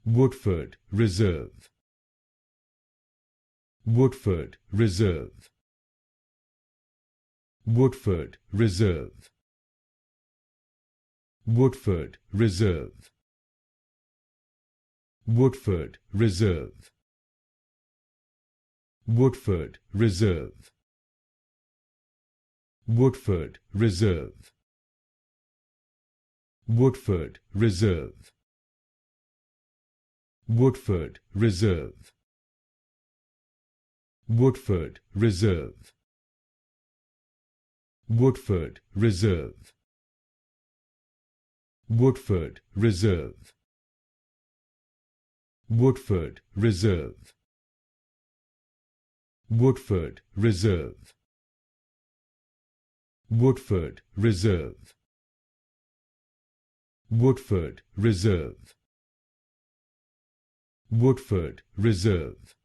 Woodford Reserve. Woodford Reserve. Woodford Reserve. Woodford Reserve. Woodford Reserve. Woodford Reserve. Woodford Reserve. Woodford Reserve. Woodford Reserve. Woodford Reserve. Woodford Reserve. Woodford Reserve. Woodford Reserve. Woodford Reserve. Woodford Reserve. Woodford Reserve. Woodford Reserve.